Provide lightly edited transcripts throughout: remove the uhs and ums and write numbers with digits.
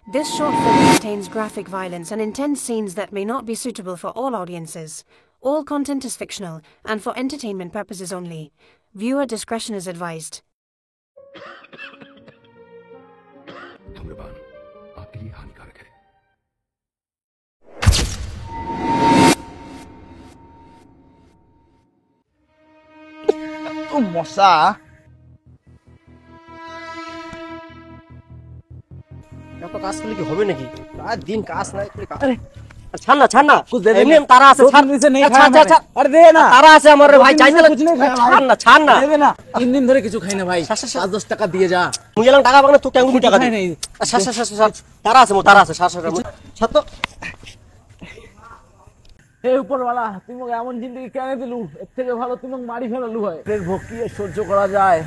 This short film contains graphic violence and intense scenes that may not be suitable for all audiences. All content is fictional and for entertainment purposes only. Viewer discretion is advised. धूम्रपान आपके लिए हानिकारक है। মশা এত কাজ করলে কি হবে নাকি? রাত দিন কাজ নাই করে কাজ। আরে ছাড় না ছাড় না, कुछ दे दे এমনি তারা আছে, ছাড়। से नहीं আচ্ছা, खाया আচ্ছা, আচ্ছা। अरे दे ना তারা আছে আমার রে ভাই, চাইতে कुछ नहीं खाया ছাড় না ছাড় না। दे देना 3 दिन ধরে কিছু খাই না ভাই। 5-10 টাকা দিয়ে যা। মুই এলাম টাকা পাবো না, তুই কেমন টাকা খাই দিবি? নাই। আচ্ছা আচ্ছা আচ্ছা, তারা আছে, তারা আছে, ছাড় তো। হে উপরওয়ালা, তুই মোক এমন জিন্দগি কেন দিলু? এর থেকে ভালো তুই মোক মারি ফেলালু হয়। এর ভোগ কি আর সহ্য করা যায়?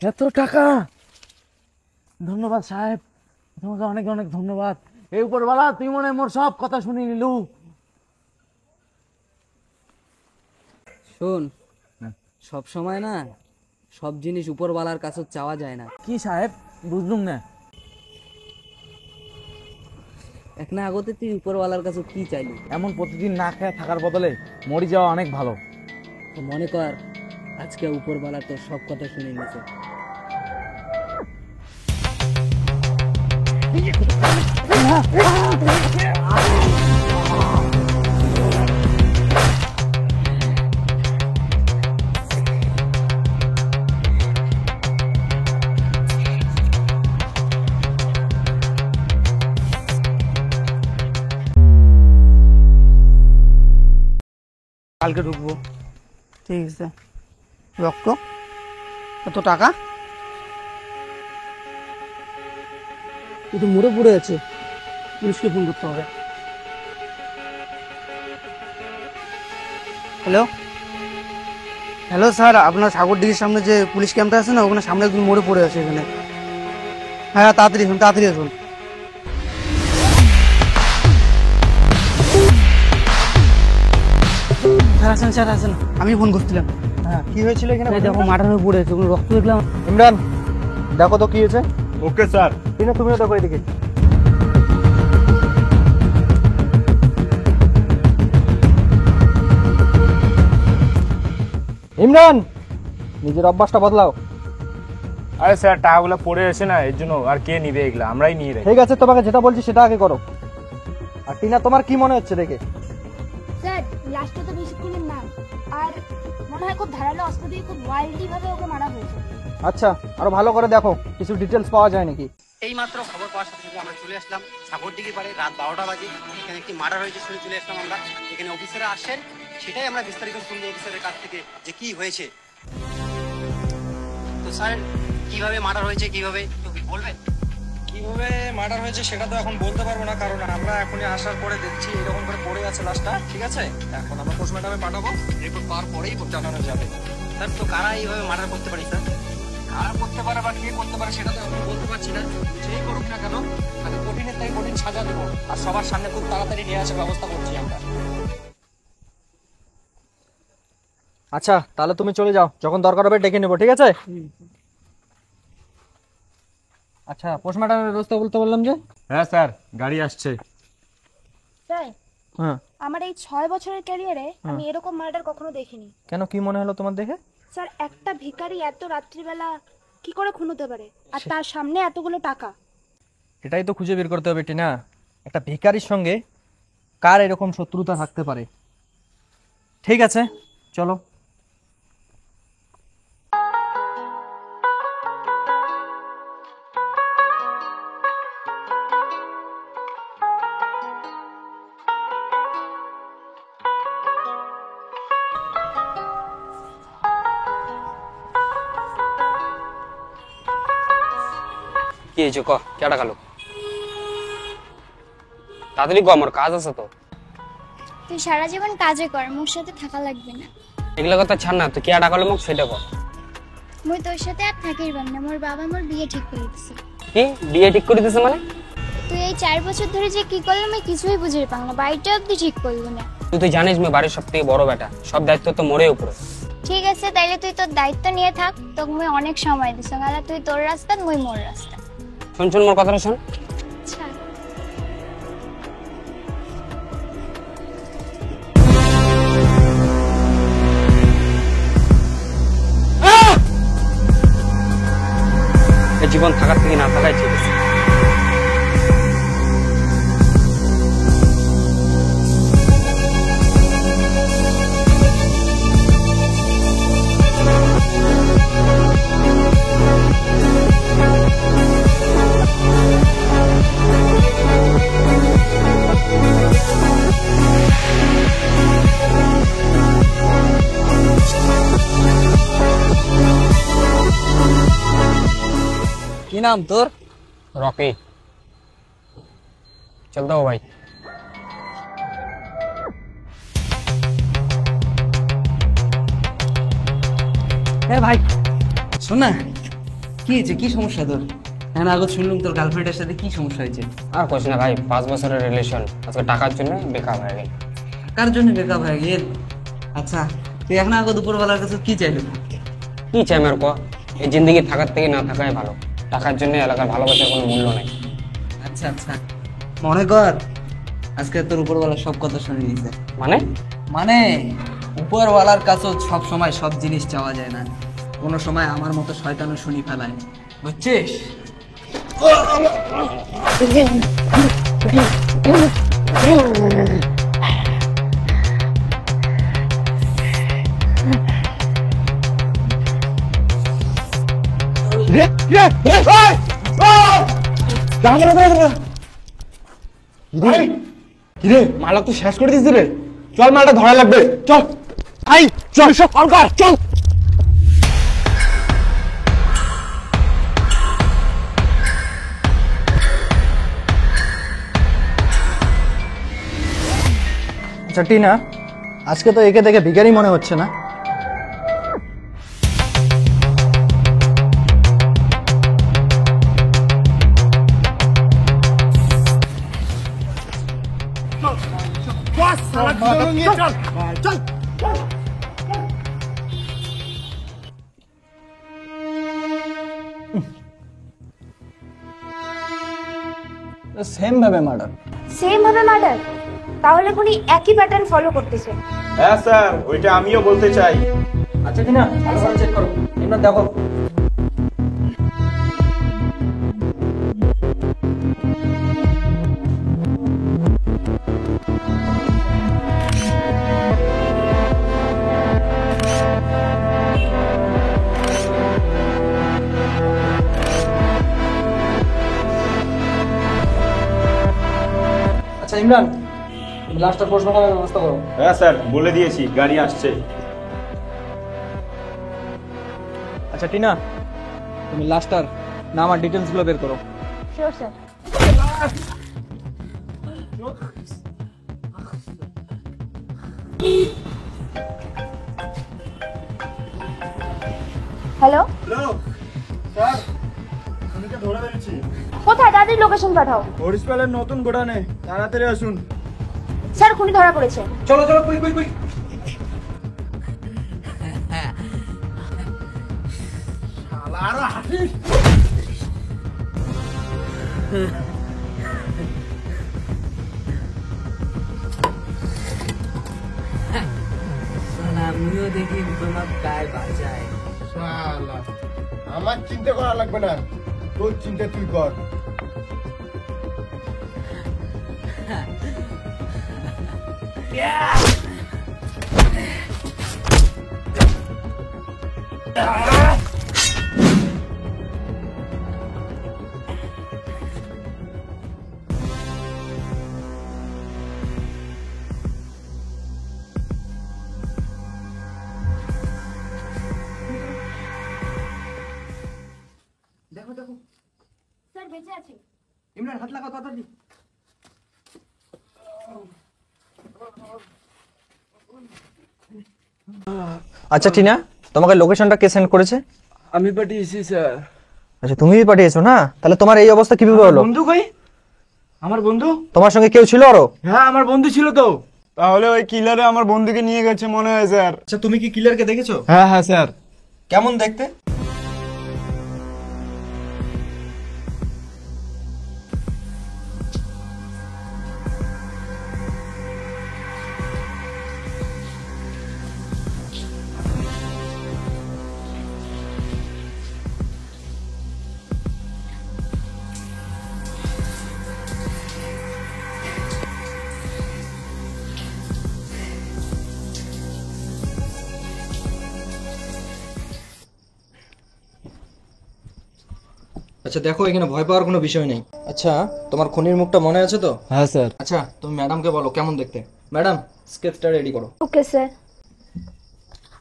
এত টাকা! ধন্যবাদ সাহেব, তোমাকে অনেক অনেক ধন্যবাদ। এই উপরওয়ালা, তুই মনে হয় মোর সব কথা শুনে নিলু। শোন, সব সময় না সব জিনিস উপরওয়ালার কাছে চাওয়া যায় না। কি সাহেব, বুঝলুম না। এক না আগতে তুই উপরওয়ালার কাছে কি চাইলি? এমন প্রতিদিন না খেয়ে থাকার বদলে মরি যাওয়া অনেক ভালো। তো মনে কর আজকে উপরওয়ালা তোর সব কথা শুনে নিছে। কালকে ঢুকবো। ঠিক আছে। রক্ত কত টাকা? তুই তো মরে পড়ে আছে, পুলিশকে ফোন করতে হবে। হ্যালো হ্যালো স্যার, আপনার সাগরদিঘির সামনে যে পুলিশ ক্যাম্পটা আছে না, ওখানে সামনে একজন মরে পড়ে আছে এখানে। হ্যাঁ, তাড়াতাড়ি আসুন, তাড়াতাড়ি আসুন। স্যার আসেন, স্যার আসেন, আমি ফোন করছিলাম। হ্যাঁ, কি হয়েছিল এখানে? দেখো মাথার হয়ে পড়ে আছে, রক্ত দেখলাম। ইমরান, দেখো তো কি হয়েছে। Okay sir. তুমিও দেখো এদিকে। ইমরান, নিজের অভ্যাসটা বদলাও। আরে স্যার, টাকাগুলো পড়ে আছে না, এর জন্য আর কে নিবে এগুলা, আমরাই নিয়ে রাখি। ঠিক আছে, তোমাকে যেটা বলছি সেটা আগে করো। আর টিনা, তোমার কি মনে হচ্ছে দেখে? স্যার, লাস্টটা তো বেশিক্ষণের না, আর মনে হয় খুব ধারালো অস্ত্র দিয়ে খুব ওয়াইল্ডলি ভাবে ওকে মারা হয়েছে। আচ্ছা, আরো ভালো করে দেখো, কিছু ডিটেলস পাওয়া যায় নাকি। এই মাত্র খবর পাওয়ার সাথে সাথে আমরা চলে আসলাম সাগরদিঘি পাড়ে। রাত 12টা বাজে এখানে একটি মার্ডার হয়েছে শুনে চলে আসলাম আমরা। এখানে অফিসাররা আসেন, সেটাই আমরা বিস্তারিত শুনবো অফিসারের কাছ থেকে যে কি হয়েছে। তো স্যার, কিভাবে মার্ডার হয়েছে, কিভাবে একটু বলবেন? কিভাবে মার্ডার হয়েছে সেটা তো এখন বলতে পারবো না, কারণ আমরা এখনই আসার পরে দেখছি এরকম করে পড়ে আছে লাশটা। ঠিক আছে, এখন আমরা পোস্টমর্টমে পাঠাবো, রিপোর্ট পাওয়ার পরেই জানানো যাবে। স্যার, তো কারা এইভাবে মার্ডার করতে পারে স্যার? কারা করতে পারে বা কে করতে পারে সেটা তো এখন বলতে পারছি না। যেই করুক না কেন, তাকে কঠিনের তাই কঠিন সাজা দেবো, আর সবার সামনে খুব তাড়াতাড়ি নিয়ে আসার ব্যবস্থা করছি আমরা। আচ্ছা, তাহলে তুমি চলে যাও, যখন দরকার হবে ডেকে নেবো, ঠিক আছে? আচ্ছা, পোস্টমর্টমের ব্যবস্থা বলতে বললাম যে। হ্যাঁ স্যার, গাড়ি আসছে। স্যার, হ্যাঁ, আমার এই 6 বছরের ক্যারিয়ারে আমি এরকম মার্ডার কখনো দেখিনি। কেন, কি মনে হলো তোমার দেখে? স্যার, একটা ভিখারি এত রাত্রিবেলা কি করে খুন হতে পারে, আর তার সামনে এতগুলো টাকা? এটাই তো খুঁজে বের করতে হবে টিনা, একটা ভিখারির সঙ্গে কার এরকম শত্রুতা থাকতে পারে। ঠিক আছে, চলো। কি হয়েছে ক, কে ডাকালো? তাড়াতাড়ি ক, আমার কাজ আছে তো। তুই সারা জীবন কাজে কর, মোর সাথে থাকা লাগবে না। এগুলো কথা ছাড় না, তুই কে ডাকালো মোক সেটা কর। মুই তোর সাথে আর থাকির পারব না, মোর বাবা মোর বিয়ে ঠিক করে দিছে। কি বিয়ে ঠিক করে দিছে মানে? তুই এই 4 বছর ধরে যে কি করলি আমি কিছুই বুঝে পারলাম না, বাড়িটা অব্দি ঠিক করলি না। তুই তো জানিস আমি বাড়ির সব থেকে বড় বেটা, সব দায়িত্ব তো মোরে উপরে। ঠিক আছে তাইলে তুই তোর দায়িত্ব নিয়ে থাক, তোকে মুই অনেক সময় দিছ, গালা তুই তোর রাস্তা মুই মোর রাস্তা। শোন শোন মোর কথাটা শোন। আচ্ছা এই জীবন থাকার থেকে না থাকাই ঠিক আছে। কি নাম তোর? রকি। চল দাও ভাই। হ্যাঁ ভাই শোন না, কি হয়েছে, কি সমস্যা তোর? হ্যাঁ না, আগত শুনলাম তোর গার্লফ্রেন্ডের সাথে কি সমস্যা হয়েছে। আর কোশ না ভাই, 5 বছরের রিলেশন আজকে টাকার জন্য বেকার হয়ে গেল। কার জন্য ব্রেকআপ হয়ে গেল? আচ্ছা তুই এখন আগত দুপুরবেলার কাছে কি চাইলি? কি চাই আমার ক, এই জিন্দগি থাকার থেকে না থাকাই ভালো। টাকার জন্য এলাকার ভালোবাসার কোনো মূল্য নাই। আচ্ছা আচ্ছা মনে কর আজকে তোর উপরওয়ালা সব কথা শুনে দিয়েছে। মানে? মানে উপরওয়ালার কাছে সব সময় সব জিনিস চাওয়া যায় না, কোনো সময় আমার মতো শয়তানও শুনি ফেলায়, বুঝছিস? কিরে মালা তো শেষ করে দিস রে, চল মালটা ধরা লাগবে, চল আই চল সব কল কর চল। আচ্ছা টিনা, আজকে তো একে দেখে ভিখারি মনে হচ্ছে না। সেম ভাবে মার্ডার। সেম ভাবে মার্ডার? তাহলে খুনি একই প্যাটার্ন ফলো করতেছে। হ্যাঁ স্যার, ওইটা আমিও বলতে চাই। আচ্ছা টিনা, ভালো করে চেক করো, এবার দেখো। আচ্ছা ইমরান, তুমি লাস্টটা প্রশ্ন করার ব্যবস্থা করো। হ্যাঁ স্যার, বলে দিয়েছি, গাড়ি আসছে। আচ্ছা টিনা, তুমি লাস্টার নাম আর ডিটেলস গুলো বের করো। Sure sir. হ্যালো স্যার, আমি তো ধরে ফেলেছি। কোথায়? তাড়াতাড়ি লোকেশন পাঠাও। হরিশপালের নতুন গোডাউনে, তাড়াতাড়ি আসুন। স্যার খুনি ধরা পড়েছে। চলো চলো, কুই কুই কুই। আমিও দেখি তোমার গায়ে বাঁচায়। আমার চিন্তা করা লাগবে না, তোর চিন্তা তুই কর। দেখো দেখো, স্যার বেঁচে আছে। ইমরান হাত লাগাও তাড়াতাড়ি। আচ্ছা টিনা, তোমাকে লোকেশনটা কে সেন্ড করেছে? আমি পাঠিয়েছি স্যার। আচ্ছা তুমিই পাঠিয়েছো না? তাহলে তোমার এই অবস্থা কিভাবে হলো? বন্ধু কই? আমার বন্ধু? তোমার সঙ্গে কেউ ছিল আরো? হ্যাঁ আমার বন্ধু ছিল তো। তাহলে ওই কিলারে আমার বন্ধুকে নিয়ে গেছে মনে হয় স্যার। আচ্ছা তুমি কি কিলারকে দেখেছো? হ্যাঁ হ্যাঁ স্যার। কেমন দেখতে? আচ্ছা দেখো এখানে ভয় পাওয়ার কোনো বিষয় নেই। আচ্ছা তোমার খুনির মুখটা মনে আছে তো? হ্যাঁ স্যার। আচ্ছা তুমি ম্যাডামকে বলো কেমন দেখতে। ম্যাডাম স্কেচটা রেডি করো। Okay sir.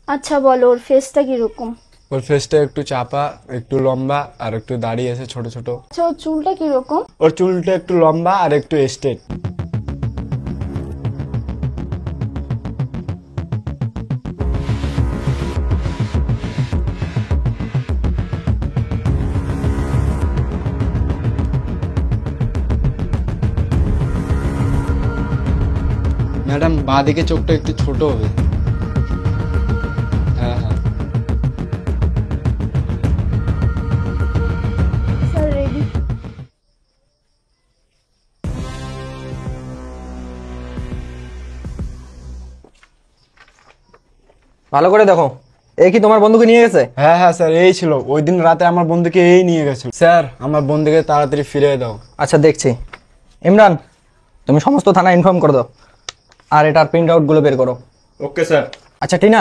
আচ্ছা বলো ওর ফেসটা কিরকম? ওর ফেসটা একটু চাপা, একটু লম্বা আর একটু দাড়ি আছে ছোট ছোট। আচ্ছা ওর চুলটা কিরকম? ওর চুলটা একটু লম্বা আর একটু স্ট্রেট। ম্যাডাম বাঁ দিকে চোখটা একটু ছোট হবে। হ্যাঁ হ্যাঁ। Sir ready. ভালো করে দেখো, এই কি তোমার বন্ধুকে নিয়ে গেছে? হ্যাঁ হ্যাঁ স্যার এই ছিল। ওই দিন রাতে আমার বন্ধুকে এই নিয়ে গেছিল। স্যার আমার বন্ধুকে তাড়াতাড়ি ফিরিয়ে দাও। আচ্ছা দেখছি। ইমরান তুমি সমস্ত থানা ইনফর্ম করে দাও আর এটার প্রিন্ট আউট গুলো বের করো। Okay sir. আচ্ছা টিনা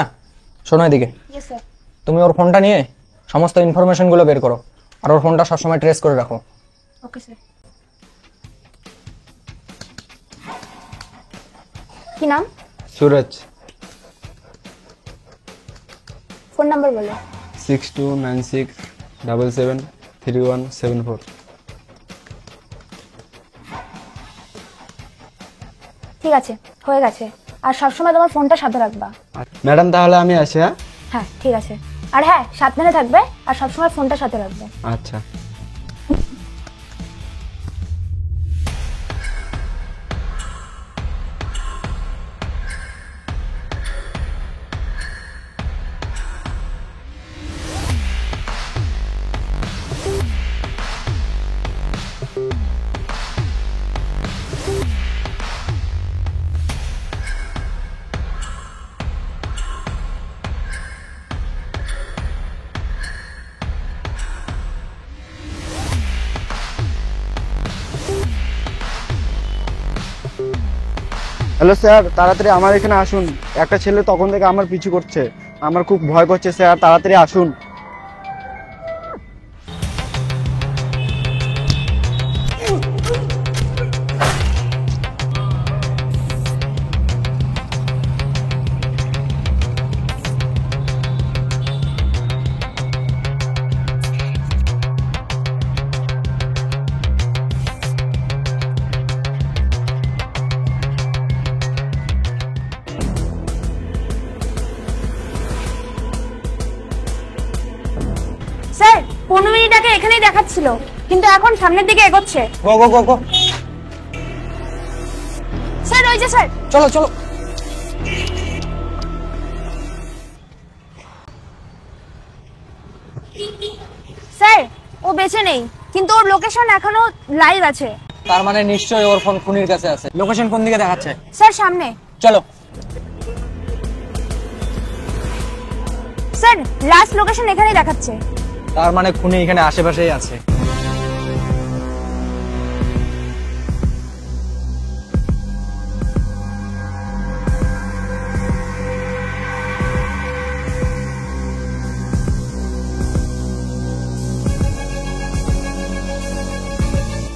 শোনো এদিকে, ইয়েস স্যার। তুমি ওর ফোনটা নিয়ে সমস্ত ইনফরমেশন গুলো বের করো আর ওর ফোনটা সবসময় ট্রেস করে রাখো। Okay sir. কি নাম? সুরজ। ফোন নাম্বার বলো। 6296773174। ঠিক আছে হয়ে গেছে। আর সবসময় তোমার ফোনটা সাথে রাখবা। ম্যাডাম তাহলে আমি আসি। হ্যাঁ হ্যাঁ ঠিক আছে। আর হ্যাঁ সাবধানে থাকবে আর সবসময় ফোনটা সাথে রাখবে। আচ্ছা। হ্যালো স্যার, তাড়াতাড়ি আমার এখানে আসুন। একটা ছেলে তখন থেকে আমার পিছু করছে, আমার খুব ভয় করছে স্যার, তাড়াতাড়ি আসুন। স্যার 15 মিনিট আগে এখানেই দেখাচ্ছিল কিন্তু এখন সামনের দিকে এগোচ্ছে। গো গো গো গো। স্যার ওই যে স্যার। চলো চলো। স্যার ও বেঁচে নেই কিন্তু ওর লোকেশন এখনো লাইভ আছে। তার মানে নিশ্চয়ই ওর ফোন খুনির কাছে আছে। লোকেশন কোন দিকে দেখাচ্ছে? স্যার সামনে। চলো। স্যার লাস্ট লোকেশন এখানেই দেখাচ্ছে। তার মানে খুনি এখানে আশেপাশেই আছে।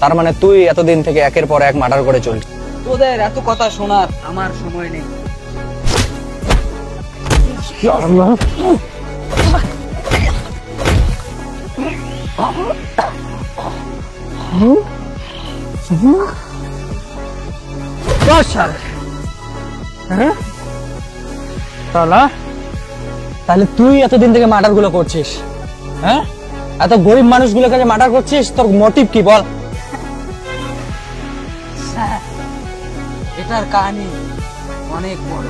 তার মানে তুই এতদিন থেকে একের পর এক মার্ডার করে চলছিস। তোদের এত কথা শোনার আমার সময় নেই। তাহলে তুই এতদিন থেকে মার্ডার গুলো করছিস। হ্যাঁ, এত গরিব মানুষগুলোকে যে মার্ডার করছিস, তোর মোটিভ কি বল? এটার কাহিনী অনেক বড়।